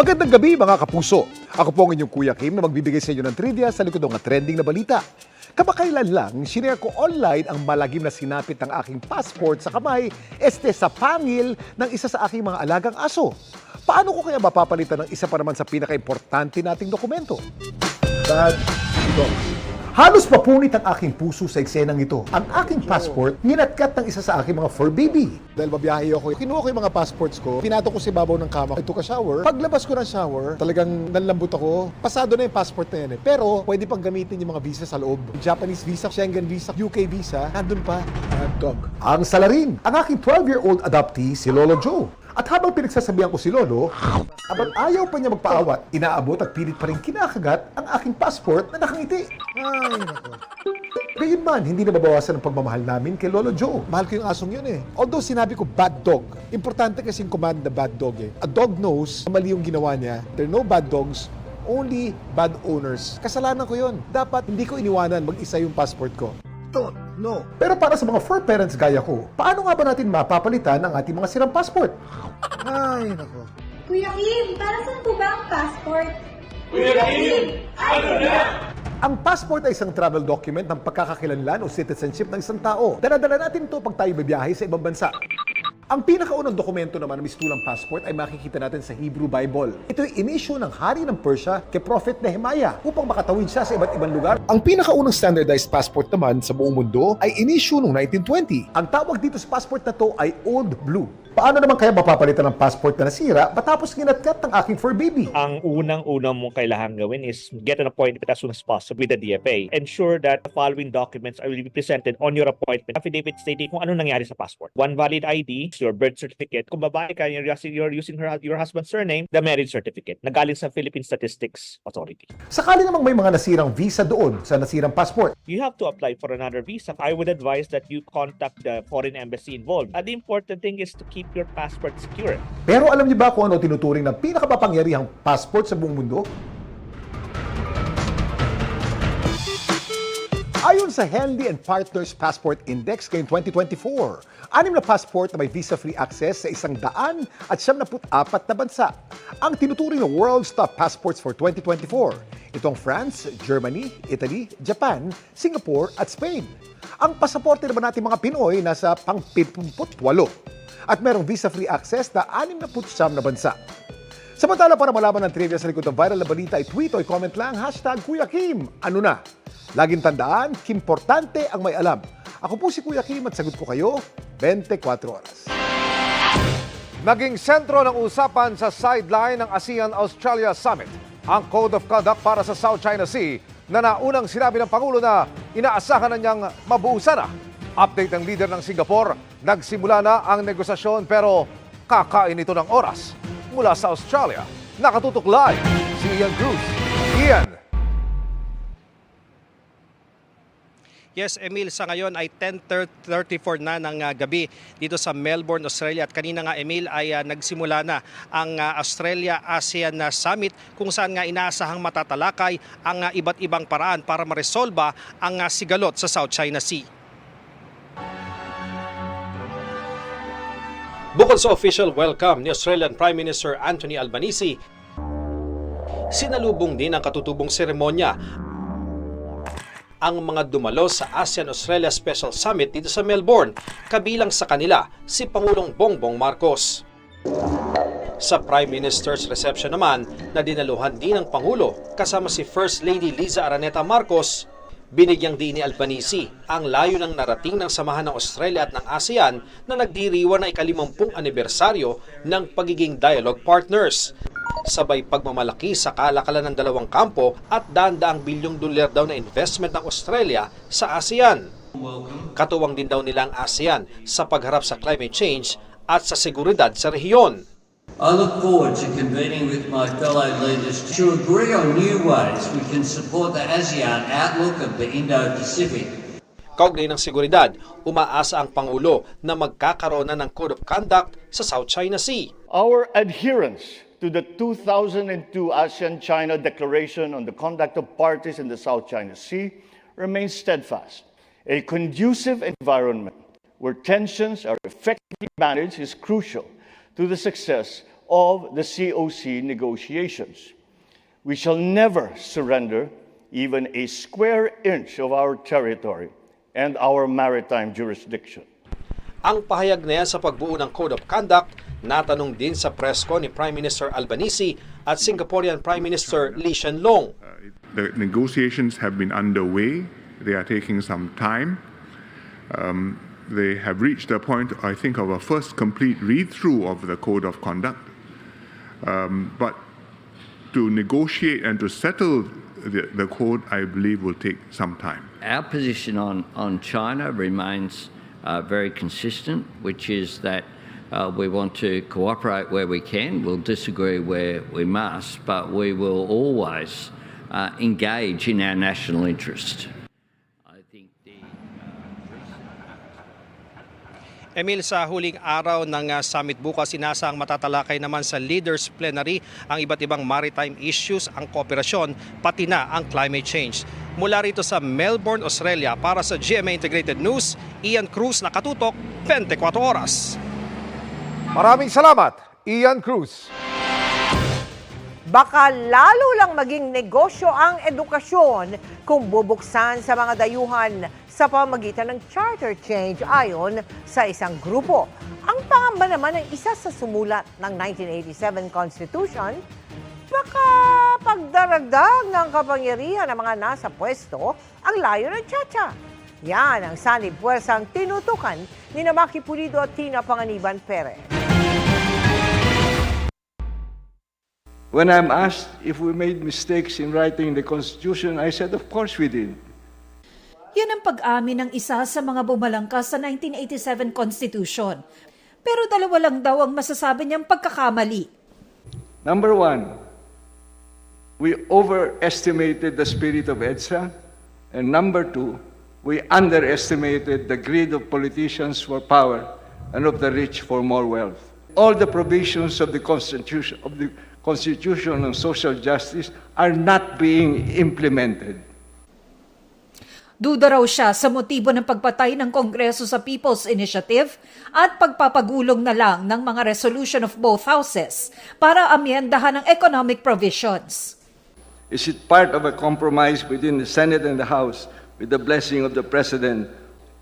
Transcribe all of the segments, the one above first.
Magandang gabi mga kapuso. Ako po ang inyong Kuya Kim na magbibigay sa inyo ng trivia sa likod ng mga trending na balita. Kamakailan lang, sinare ko online ang malagim na sinapit ng aking passport sa kamay sa pangil ng isa sa aking mga alagang aso. Paano ko kaya mapapalitan ng isa pa naman sa pinaka-importante nating dokumento? Bad dogs. Halos mapunit ang aking puso sa eksenang ito. Ang aking passport, ninatkat ng isa sa aking mga fur baby. Dahil mabiyahe ako, kinuha ko yung mga passports ko, pinato ko si babaw ng kama, I took a shower. Paglabas ko ng shower, talagang nanlambot ako. Pasado na yung passport na yan eh. Pero, pwede pang gamitin yung mga visa sa loob. Japanese visa, Schengen visa, UK visa, nandun pa. Dog. Ang salarin, ang aking 12-year-old adoptee, si Lolo Joe. At habang pinagsasabihan ko si Lolo, abang ayaw pa niya magpaawat, inaabot at pilit pa rin kinakagat ang aking passport na nakangiti. Ay, nako. Gayunman, hindi na mabawasan ang pagmamahal namin kay Lolo Joe. Mahal ko yung asong yun eh. Although sinabi ko bad dog, importante kasi yung command na bad dog eh. A dog knows na mali yung ginawa niya. There are no bad dogs, only bad owners. Kasalanan ko yun. Dapat hindi ko iniwanan mag-isa yung passport ko. Don't, no. Pero para sa mga fur parents gaya ko, paano nga ba natin mapapalitan ang ating mga sirang passport? Ay, nako. Kuya Kim, para saan po ba ang passport? Ang passport ay isang travel document ng pagkakakilanlan o citizenship ng isang tao. Dala-dala natin ito pag tayo bibiyahe sa ibang bansa. Ang pinakaunang dokumento naman ng mistulang passport ay makikita natin sa Hebrew Bible. Ito'y inisyu ng hari ng Persia kay Prophet Nehemiah upang makatawid siya sa iba't ibang lugar. Ang pinakaunang standardized passport naman sa buong mundo ay inisyu noong 1920. Ang tawag dito sa passport na to ay Old Blue. Paano naman kaya mapapalitan ng passport na nasira matapos ginatkat ng aking fur baby? Ang unang-unang mong kailangan gawin is get an appointment as soon as possible with the DFA. Ensure that the following documents will be presented on your appointment. Affidavit stating kung ano nangyari sa passport. One valid ID, your birth certificate. Kung babae ka, you're using your husband's surname, the marriage certificate na galing sa Philippine Statistics Authority. Sakali namang may mga nasirang visa doon sa nasirang passport, You have to apply for another visa. I would advise that you contact the foreign embassy involved. And the important thing is to keep your passport secure. pero alam niyo ba kung ano tinuturing ng pinakamapangyarihang passport sa buong mundo? Ayon sa Henley & Partners Passport Index ngayong 2024, 6 na passport na may visa-free access sa 174 na bansa. Ang tinuturing ng World's Top Passports for 2024. Itong France, Germany, Italy, Japan, Singapore at Spain. Ang pasaporte naman natin mga Pinoy nasa pang-78 at merong visa-free access na 69 na bansa. Samantala, para malaman ng trivia sa likod ng viral na balita, i-tweet o i-comment lang #Kuya Kim. Ano na? Laging tandaan, kimportante ang may alam. Ako po si Kuya Kim at sagot ko kayo 24 oras. Naging sentro ng usapan sa sideline ng ASEAN-Australia Summit ang Code of Conduct para sa South China Sea na naunang sinabi ng Pangulo na inaasahan na niyang mabuusan na. Update ng leader ng Singapore, nagsimula na ang negosasyon pero kakain ito ng oras. Mula sa Australia, nakatutok live si Ian Cruz. Ian! Yes, Emil, sa ngayon ay 10:34 na ng gabi dito sa Melbourne, Australia. At kanina nga, Emil, ay nagsimula na ang Australia-ASEAN Summit kung saan nga inaasahang matatalakay ang iba't ibang paraan para maresolba ang sigalot sa South China Sea. Bukod sa official welcome ni Australian Prime Minister Anthony Albanese, sinalubong din ang katutubong seremonya ang mga dumalo sa ASEAN-Australia Special Summit dito sa Melbourne, kabilang sa kanila si Pangulong Bongbong Marcos. Sa Prime Minister's reception naman na dinaluhan din ng Pangulo kasama si First Lady Liza Araneta Marcos, binigyang din ni Albanese ang layo ng narating ng samahan ng Australia at ng ASEAN na nagdiriwang na ika-50 anibersaryo ng pagiging dialogue partners. Sabay pagmamalaki sa kalakalan ng dalawang kampo at daan-daang bilyong dolyar daw na investment ng Australia sa ASEAN. Katuwang din daw nila ang ASEAN sa pagharap sa climate change at sa seguridad sa rehiyon. I look forward to convening with my fellow leaders to agree on new ways we can support the ASEAN outlook of the Indo-Pacific. Kaugnay ng seguridad, umaasa ang Pangulo na magkakaroon na ng Code of Conduct sa South China Sea. Our adherence to the 2002 ASEAN-China Declaration on the Conduct of Parties in the South China Sea remains steadfast. A conducive environment where tensions are effectively managed is crucial to the success of the COC negotiations. We shall never surrender even a square inch of our territory and our maritime jurisdiction. Ang pahayag na yan sa pagbuo ng Code of Conduct, natanong din sa presko ni Prime Minister Albanese at Singaporean Prime Minister Lee Hsien Loong. The negotiations have been underway. They are taking some time. They have reached a point, I think, of a first complete read-through of the Code of Conduct. But to negotiate and to settle the code, I believe, will take some time. Our position on China remains very consistent, which is that we want to cooperate where we can. We'll disagree where we must, but we will always engage in our national interest. I think Emil, sa huling araw ng summit bukas, sinasang matatalakay naman sa Leaders Plenary ang iba't ibang maritime issues, ang kooperasyon, pati na ang climate change. Mula rito sa Melbourne, Australia, para sa GMA Integrated News, Ian Cruz, nakatutok, 24 oras. Maraming salamat, Ian Cruz. Baka lalo lang maging negosyo ang edukasyon kung bubuksan sa mga dayuhan sa pamamagitan ng charter change ayon sa isang grupo. Ang pangamba naman ng isa sa sumulat ng 1987 Constitution, baka pagdaragdag ng kapangyarihan ng mga nasa pwesto ang layo ng tiyatsa. Yan ang sanib puwersang tinutukan ni Maki Pulido at Tina Panganiban Perez. When I'm asked if we made mistakes in writing the Constitution, I said, of course we did. Yan ang pag-amin ng isa sa mga bumalangkas sa 1987 Constitution. Pero dalawa lang daw ang masasabi niyang pagkakamali. Number one, we overestimated the spirit of EDSA. And number two, we underestimated the greed of politicians for power and of the rich for more wealth. All the provisions of the Constitution on social justice are not being implemented. Duda raw siya sa motibo ng pagpatay ng Kongreso sa People's Initiative at pagpapagulong na lang ng mga resolution of both houses para amyendahan ang economic provisions. Is it part of a compromise within the Senate and the House with the blessing of the President?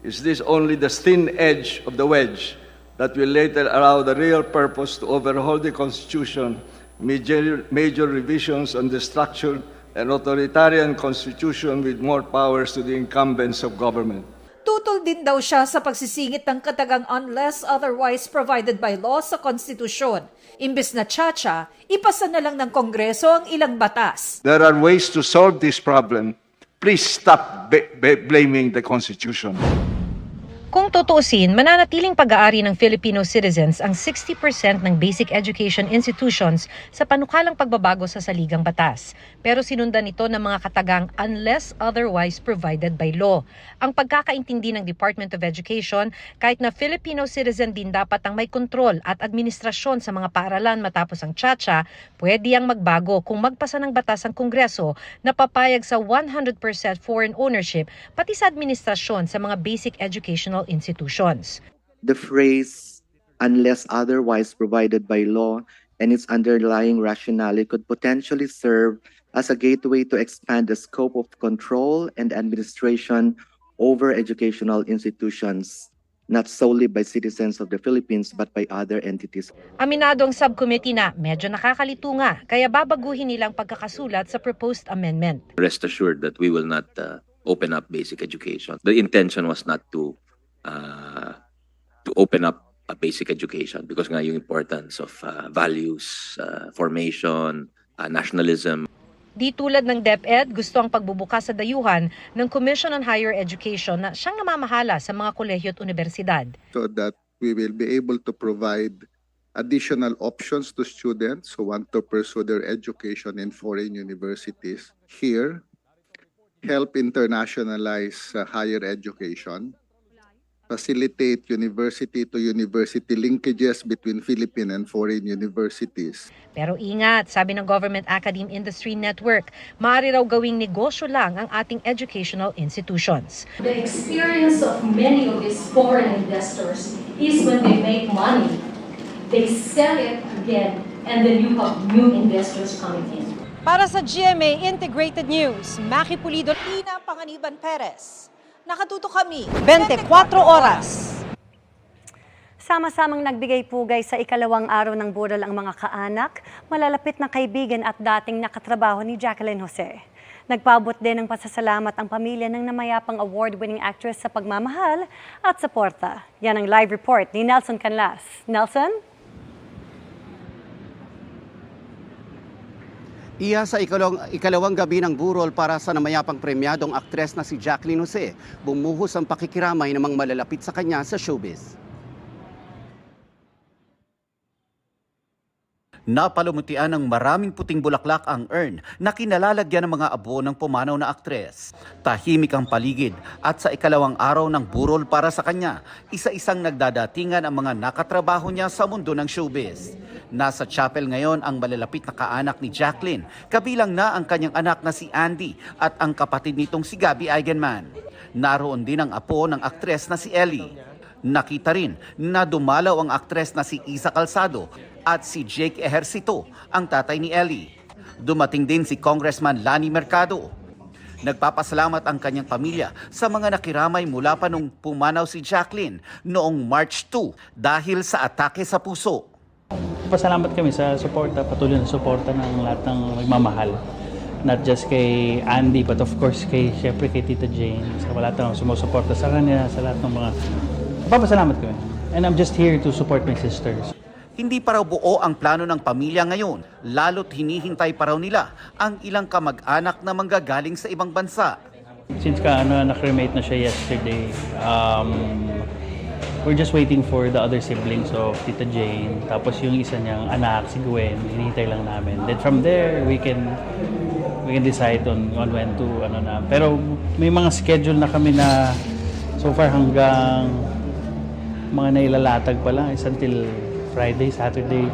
Is this only the thin edge of the wedge that will later allow the real purpose to overhaul the Constitution, major revisions on the structure, an authoritarian constitution with more powers to the incumbents of government? Tutol din daw siya sa pagsisingit ng katagang unless otherwise provided by law sa konstitusyon. Imbes na tiyatsa, ipasa na lang ng Kongreso ang ilang batas. There are ways to solve this problem. Please stop blaming the Constitution. Kung tutuusin, mananatiling pag-aari ng Filipino citizens ang 60% ng basic education institutions sa panukalang pagbabago sa saligang batas. Pero sinundan ito ng mga katagang unless otherwise provided by law. Ang pagkakaintindi ng Department of Education, kahit na Filipino citizen din dapat ang may kontrol at administrasyon sa mga paaralan matapos ang tiyatsa, pwede ang magbago kung magpasa ng batas ang Kongreso na papayag sa 100% foreign ownership pati sa administrasyon sa mga basic educational institutions. The phrase, unless otherwise provided by law, and its underlying rationale could potentially serve as a gateway to expand the scope of control and administration over educational institutions, not solely by citizens of the Philippines but by other entities. Aminado ang subcommittee na medyo nakakalito nga, kaya babaguhin nilang pagkakasulat sa proposed amendment. Rest assured that we will not open up basic education. The intention was not to open up a basic education because nga yung importance of values, formation, nationalism. Di tulad ng DepEd, gusto ang pagbubukas sa dayuhan ng Commission on Higher Education na siyang namamahala sa mga kolehiyo at universidad. So that we will be able to provide additional options to students who want to pursue their education in foreign universities here, help internationalize higher education, facilitate university-to-university linkages between Philippine and foreign universities. Pero ingat, sabi ng Government Academe Industry Network, maaari raw gawing negosyo lang ang ating educational institutions. The experience of many of these foreign investors is when they make money, they sell it again and then you have new investors coming in. Para sa GMA Integrated News, Maki Pulido, Ina Panganiban Perez. Nakatuto kami 24 oras. Sama-samang nagbigay pugay sa ikalawang araw ng bural ang mga kaanak, malalapit na kaibigan at dating nakatrabaho ni Jacqueline Jose. Nagpaabot din ng pasasalamat ang pamilya ng namayapang award-winning actress sa pagmamahal at suporta. Yan ang live report ni Nelson Canlas. Nelson? Iya sa ikalawang gabi ng burol para sa namayapang premyadong aktres na si Jacqueline Jose, bumuhos ang pakikiramay ng mga malalapit sa kanya sa showbiz. Napalumutian ng maraming puting bulaklak ang urn na kinalalagyan ng mga abo ng pumanaw na aktres. Tahimik ang paligid at sa ikalawang araw ng burol para sa kanya, isa-isang nagdadatingan ang mga nakatrabaho niya sa mundo ng showbiz. Nasa chapel ngayon ang malalapit na kaanak ni Jacqueline, kabilang na ang kanyang anak na si Andy at ang kapatid nitong si Gabby Eigenman. Naroon din ang apo ng aktres na si Ellie. Nakita rin na dumalaw ang aktres na si Isa Calzado at si Jake Ejercito, ang tatay ni Ellie. Dumating din si Congressman Lani Mercado. Nagpapasalamat ang kanyang pamilya sa mga nakiramay mula pa nung pumanaw si Jacqueline noong March 2 dahil sa atake sa puso. Pasalamat kami sa suporta, patuloy na suporta ng lahat ng nagmamahal. Not just kay Andy, but of course syempre kay Tita Jane, sa lahat ng sumusuporta sa kanya, sa lahat ng mga... Papasalamat kami. And I'm just here to support my sisters. Hindi pa raw buo ang plano ng pamilya ngayon, lalo't hinihintay pa raw nila ang ilang kamag-anak na manggagaling sa ibang bansa. Since na-cremate na siya yesterday, we're just waiting for the other siblings of Tita Jane. Tapos yung isa niyang anak, si Gwen, hinihintay lang namin. Then from there, we can decide on when to na. Pero may mga schedule na kami na so far hanggang mga nailalatag pa lang is until Friday, Saturday.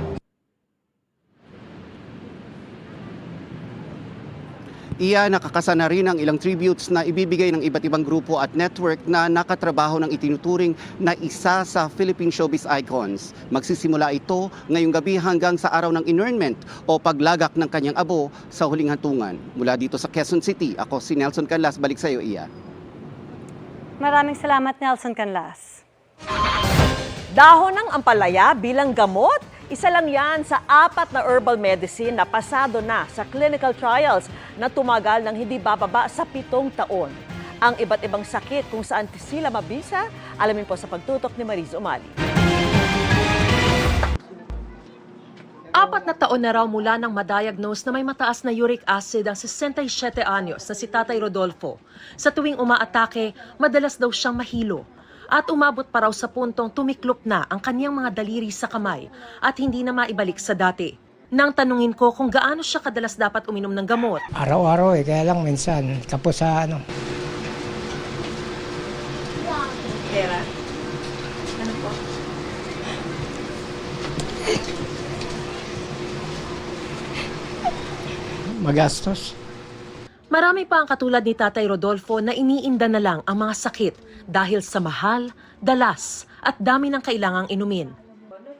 Iya nakakasa na rin ang ilang tributes na ibibigay ng iba't ibang grupo at network na nakatrabaho ng itinuturing na isa sa Philippine showbiz icons. Magsisimula ito ngayong gabi hanggang sa araw ng inurnment o paglagak ng kanyang abo sa huling hantungan. Mula dito sa Quezon City, ako si Nelson Canlas. Balik sa iyo, Iya. Maraming salamat, Nelson Canlas. Dahon ng ampalaya bilang gamot, isa lang yan sa 4 na herbal medicine na pasado na sa clinical trials na tumagal ng hindi bababa sa 7 taon. Ang iba't ibang sakit kung saan sila mabisa, alamin po sa pagtutok ni Mariz Umali. 4 na taon na raw mula nang madiagnose na may mataas na uric acid ang 67 anyos na si Tatay Rodolfo. Sa tuwing umaatake, madalas daw siyang mahilo. At umabot pa raw sa puntong tumiklop na ang kaniyang mga daliri sa kamay at hindi na maibalik sa dati. Nang tanungin ko kung gaano siya kadalas dapat uminom ng gamot. Araw-araw kaya lang minsan tapos sa Pera? Ano po? magastos. Marami pa ang katulad ni Tatay Rodolfo na iniinda na lang ang mga sakit dahil sa mahal, dalas at dami ng kailangang inumin.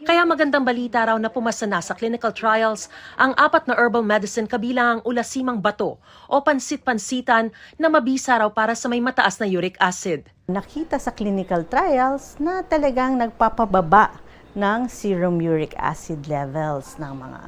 Kaya magandang balita raw na pumasa na sa clinical trials ang 4 na herbal medicine kabilang ang ulasimang bato o pansit-pansitan na mabisa raw para sa may mataas na uric acid. Nakita sa clinical trials na talagang nagpapababa ng serum uric acid levels ng mga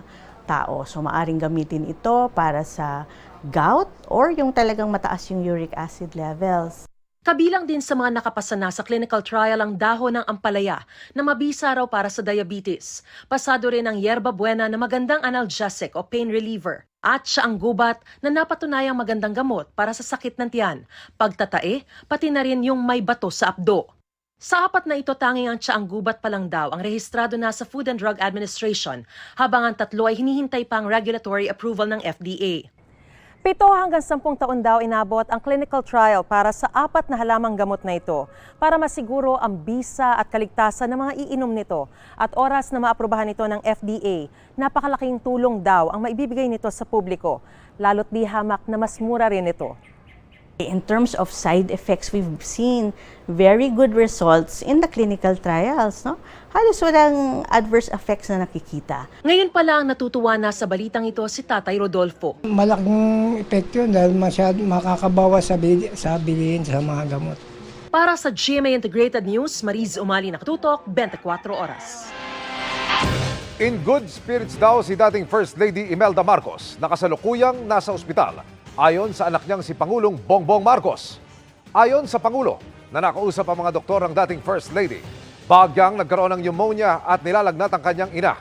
tao. So maaring gamitin ito para sa gout or yung talagang mataas yung uric acid levels. Kabilang din sa mga nakapasa na sa clinical trial ang dahon ng ampalaya na mabisa raw para sa diabetes. Pasado rin ang yerba buena na magandang analgesic o pain reliever. At siya ang gubat na napatunayang magandang gamot para sa sakit ng tiyan, pagtatae, pati na rin yung may bato sa apdo. Sa 4 na ito, tanging ang tiyaang gubat pa lang daw ang rehistrado na sa Food and Drug Administration, habang ang 3 ay hinihintay pa ang regulatory approval ng FDA. 7 hanggang 10 taon daw inabot ang clinical trial para sa 4 na halamang gamot na ito para masiguro ang bisa at kaligtasan ng mga iinom nito at oras na maaprubahan ito ng FDA. Napakalaking tulong daw ang maibibigay nito sa publiko, lalo't di hamak na mas mura rin ito. In terms of side effects, we've seen very good results in the clinical trials. No? Halos walang adverse effects na nakikita. Ngayon pa lang natutuwa na sa balitang ito si Tatay Rodolfo. Malaking epekto yun dahil makakabawas sa bilihin sa mga gamot. Para sa GMA Integrated News, Mariz Umali nakatutok, 24 oras. In good spirits daw si dating First Lady Imelda Marcos na kasalukuyang nasa ospital ayon sa anak niyang si Pangulong Bongbong Marcos. Ayon sa Pangulo na nakausap ang mga doktor ng dating First Lady, bagyang nagkaroon ng pneumonia at nilalagnat ang kanyang ina.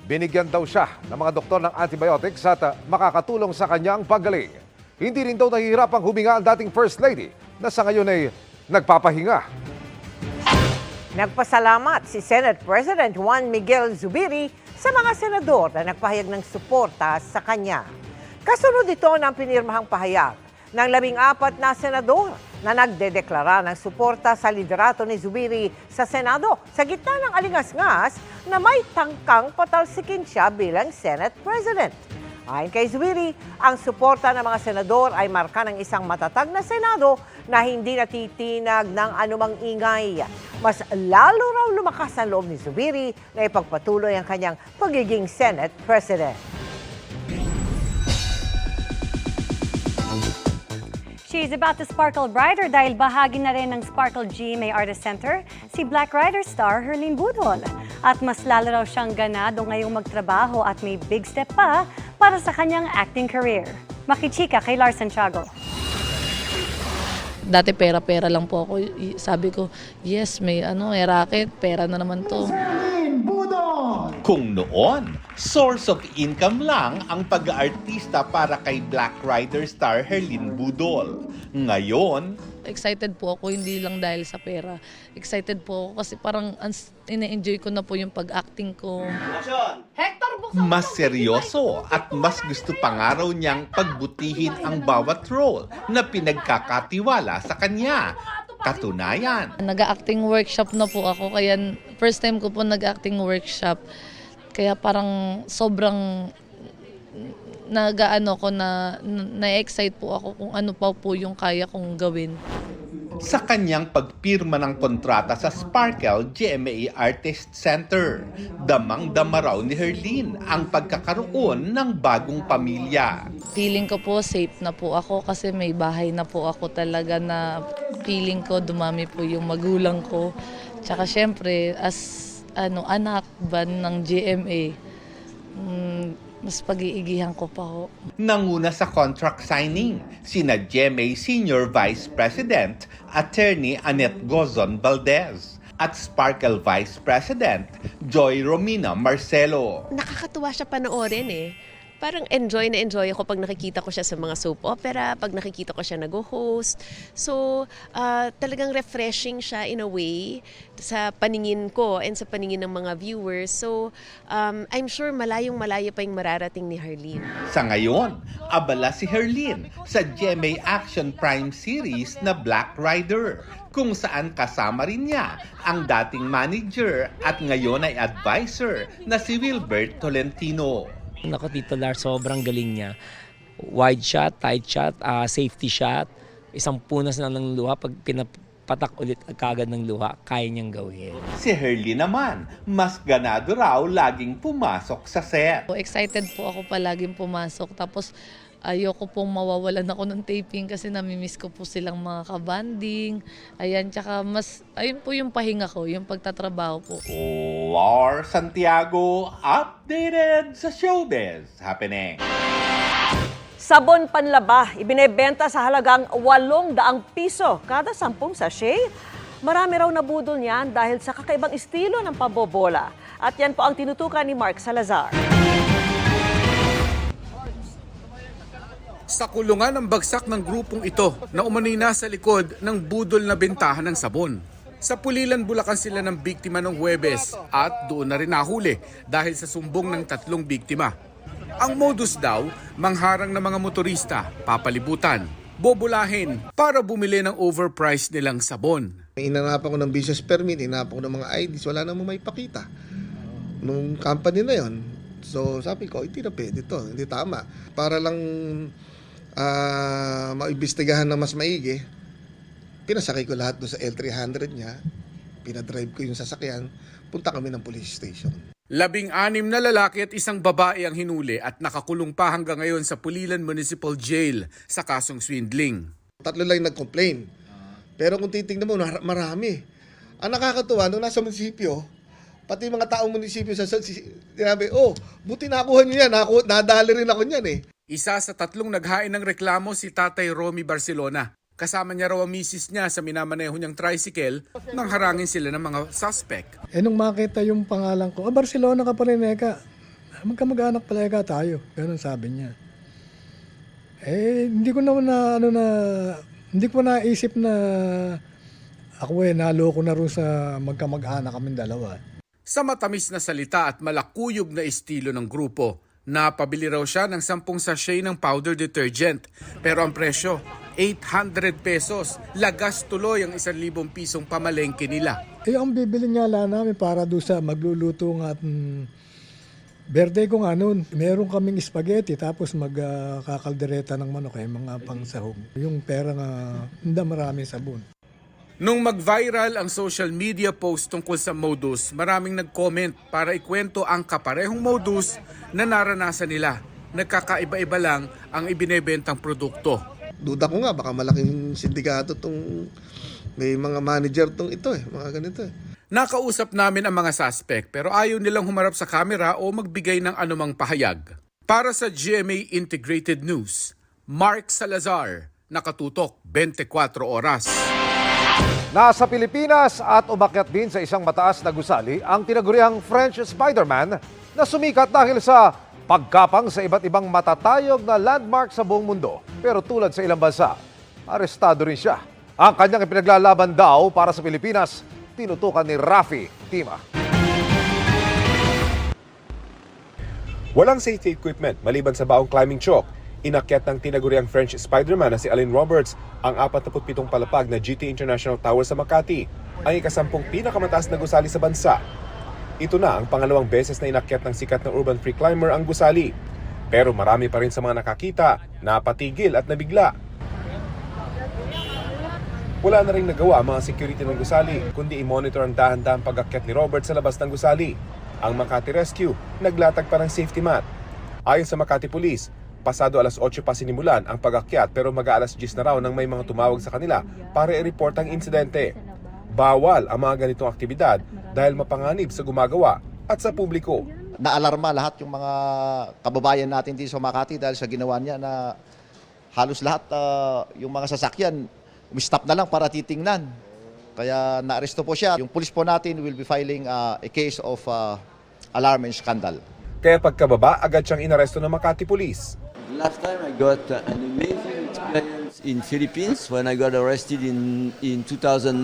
Binigyan daw siya ng mga doktor ng antibiotics at makakatulong sa kanyang paggaling. Hindi rin daw nahihirapang huminga ang dating First Lady na sa ngayon ay nagpapahinga. Nagpasalamat si Senate President Juan Miguel Zubiri sa mga senador na nagpahayag ng suporta sa kanya. Kasunod ito ng pinirmahang pahayag ng 14 na senador na nagdedeklara ng suporta sa liderato ni Zubiri sa Senado sa gitna ng alingas-ngas na may tangkang patalsikin siya bilang Senate President. Ayon kay Zubiri, ang suporta ng mga senador ay marka ng isang matatag na Senado na hindi natitinag ng anumang ingay. Mas lalo raw lumakas ang loob ni Zubiri na ipagpatuloy ang kanyang pagiging Senate President. She's about to sparkle brighter dahil bahagi na rin ng Sparkle GMA Artist Center si Black Rider star Herlene Budol. At mas lalo raw siyang ganado ngayong magtrabaho at may big step pa para sa kanyang acting career. Makichika kay Lars Santiago. Dati pera-pera lang po ako. Sabi ko, yes, may racket, pera na naman to. Kung noon, source of income lang ang pag-aartista para kay Black Rider star Herlene Budol. Ngayon, Excited po ako, hindi lang dahil sa pera. Excited po ako kasi parang ina-enjoy ko na po yung pag-acting ko. mas seryoso at mas gusto pangaraw niyang pagbutihin ang bawat role na pinagkakatiwala sa kanya. Katunayan, Nag-acting workshop na po ako, kaya first time ko po nag-acting workshop. Kaya parang sobrang na-excite po ako kung ano pa po yung kaya kong gawin. sa kanyang pagpirma ng kontrata sa Sparkle GMA Artist Center, damang-dama raw ni Herlene ang pagkakaroon ng bagong pamilya. Feeling ko po safe na po ako kasi may bahay na po ako talaga na feeling ko dumami po yung magulang ko. Tsaka syempre as anak ba ng GMA, mas pag-iigihan ko pa ho. Nanguna sa contract signing sina GMA Senior Vice President Attorney Annette Gozon Valdez at Sparkle Vice President Joy Romina Marcelo. Nakakatuwa siya panoorin eh. Parang enjoy na enjoy ako pag nakikita ko siya sa mga soap opera, pag nakikita ko siya nag-host. So, talagang refreshing siya in a way sa paningin ko and sa paningin ng mga viewers. So, I'm sure malayong-malayo pa yung mararating ni Herlene. Sa ngayon, abala si Herlene sa GMA Action Prime series na Black Rider, kung saan kasama rin niya ang dating manager at ngayon ay advisor na si Wilbert Tolentino. Nako, Tito Lars, sobrang galing niya. Wide shot, tight shot, safety shot. Isang punas na ng luha, pag pinapatak ulit kagad ng luha, kaya niyang gawin. Si Herlene naman, mas ganado raw laging pumasok sa set. Excited po ako palaging pumasok. Tapos ayoko pong mawawalan ako ng taping kasi namimiss ko po silang mga kabanding. Ayan, tsaka ayun po yung pahinga ko, yung pagtatrabaho po. Lars Santiago, updated sa showbiz happening. Sabon panlaba, ibinebenta sa halagang 800 piso kada 10 sachet. Marami raw nabudol niyan dahil sa kakaibang estilo ng pabobola. At yan po ang tinutukan ni Mark Salazar. Sa kulungan ang bagsak ng grupong ito na umano'y nasa likod ng budol na bentahan ng sabon. Sa Pulilan, Bulacan sila ng biktima ng Huwebes at doon na rin nahuli dahil sa sumbong ng 3 biktima. Ang modus daw, mangharang ng mga motorista, papalibutan, bobolahin para bumili ng overpriced nilang sabon. Inanapan ko ng business permit, inanapan ko ng mga IDs, wala namang may pakita nung company na yon. So sabi ko, hindi na pwede ito, hindi tama. Para lang maimbestigahan na mas maigi, pinasakay ko lahat doon sa L300 niya, pinadrive ko yung sasakyan, punta kami ng police station. 16 na lalaki at isang babae ang hinuli at nakakulong pa hanggang ngayon sa Pulilan Municipal Jail sa kasong swindling. 3 lang nag-complain. Pero kung titingnan mo, marami. Ang nakakatuwa, nung nasa munisipyo, pati mga taong munisipyo sinabi, buti nakuha nyo yan, nadali rin ako niyan eh. Isa sa 3 naghain ng reklamo si Tatay Romy Barcelona. Kasama niya raw ang misis niya sa minamaneho niyang tricycle nang harangin sila ng mga suspect. Nung makita yung pangalan ko, Barcelona ka pa rin, Eka. Magkamag-anak pala, Eka, tayo. Ganun sabi niya. Hindi ko naisip na ako naloko na rin sa magkamag-anak kaming dalawa. Sa matamis na salita at malakuyog na estilo ng grupo, napabili raw siya ng 10 sachet ng powder detergent. Pero ang presyo, 800 pesos. Lagas tuloy ang 1,000 pisong pamalengke nila. Ang bibili nga lang namin para doon sa magluluto nga at birthday ko nga noon. Meron kaming spaghetti tapos magkakaldereta ng manok mga pangsahog. Yung pera nga, hindi maraming sabon. Nung mag-viral ang social media post tungkol sa modus, maraming nag-comment para ikwento ang kaparehong modus na naranasan nila. Nagkakaiba-iba lang ang ibinebentang produkto. Duda ko nga, baka malaking sindikato may mga manager mga ganito eh. Nakausap namin ang mga suspect pero ayaw nilang humarap sa kamera o magbigay ng anumang pahayag. Para sa GMA Integrated News, Mark Salazar, nakatutok 24 oras. Nasa Pilipinas at umakyat din sa isang mataas na gusali ang tinaguriang French Spider-Man na sumikat dahil sa pagkapang sa iba't ibang matatayog na landmark sa buong mundo. Pero tulad sa ilang bansa, arestado rin siya. Ang kanyang ipinaglalaban daw para sa Pilipinas, tinutukan ni Rafi Tima. Walang safety equipment maliban sa baong climbing chalk. Inakyat ng tinaguriang French Spider-Man na si Allen Roberts ang 47 palapag na GT International Tower sa Makati, ang ika-10 pinakamataas na gusali sa bansa. Ito na ang pangalawang beses na inakyat ng sikat na urban free climber ang gusali. Pero marami pa rin sa mga nakakita, napatigil at nabigla. Wala na rin nagawa ang mga security ng gusali, kundi i-monitor ang dahan-dahang pag-akyat ni Robert sa labas ng gusali. Ang Makati Rescue, naglatag pa ng safety mat. Ayon sa Makati Police, pasado alas 8 pa sinimulan ang pag-akyat pero mag-aalas 10 na raw nang may mga tumawag sa kanila para i-report ang insidente. Bawal ang mga ganitong aktibidad dahil mapanganib sa gumagawa at sa publiko. Naalarma lahat yung mga kababayan natin dito sa Makati dahil sa ginawa niya na halos lahat yung mga sasakyan stop na lang para titingnan. Kaya naaresto po siya. Yung pulis po natin will be filing a case of alarm and scandal. Kaya pagkababa, agad siyang inaresto ng Makati Police. Last time I got an amazing experience in Philippines when I got arrested in 2019,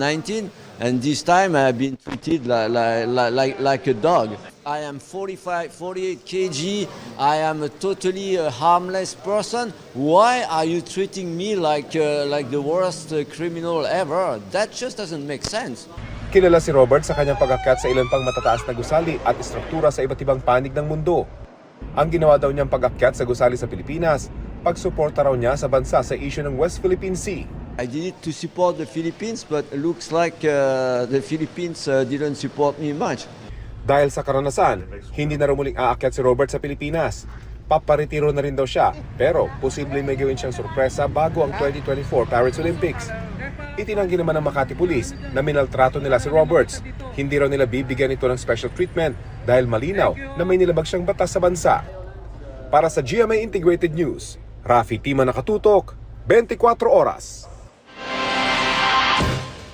and this time I have been treated like a dog. I am 48 kg. I am a totally harmless person. Why are you treating me like the worst criminal ever? That just doesn't make sense. Kilala si Robert sa kanyang pag-akyat sa ilan pang matataas na gusali at istruktura sa iba't ibang panig ng mundo. Ang ginawa daw niyang pag-akyat sa gusali sa Pilipinas, pagsuporta raw niya sa bansa sa issue ng West Philippine Sea. I did it to support the Philippines, but it looks like the Philippines didn't support me much. Dahil sa karanasan, hindi na raw muling aakyat si Robert sa Pilipinas. Paparetiro na rin daw siya, pero posibleng may gawin siyang sorpresa bago ang 2024 Paris Olympics. Itinanggi naman ng Makati Police na minaltrato nila si Roberts. Hindi raw nila bibigyan ito ng special treatment dahil malinaw na may nilabag siyang batas sa bansa. Para sa GMA Integrated News, Rafi Tima, nakatutok, 24 oras.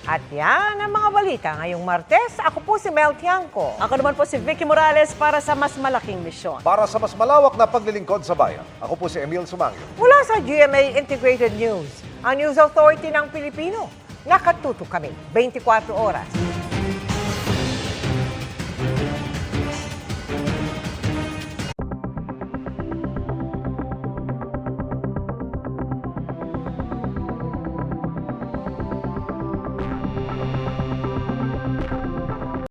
At yan ang mga balita ngayong Martes. Ako po si Mel Tiangco. Ako naman po si Vicky Morales para sa mas malaking misyon. Para sa mas malawak na paglilingkod sa bayan, ako po si Emil Sumangyo. Mula sa GMA Integrated News, ang News Authority ng Pilipino. Nakatuto kami 24 oras.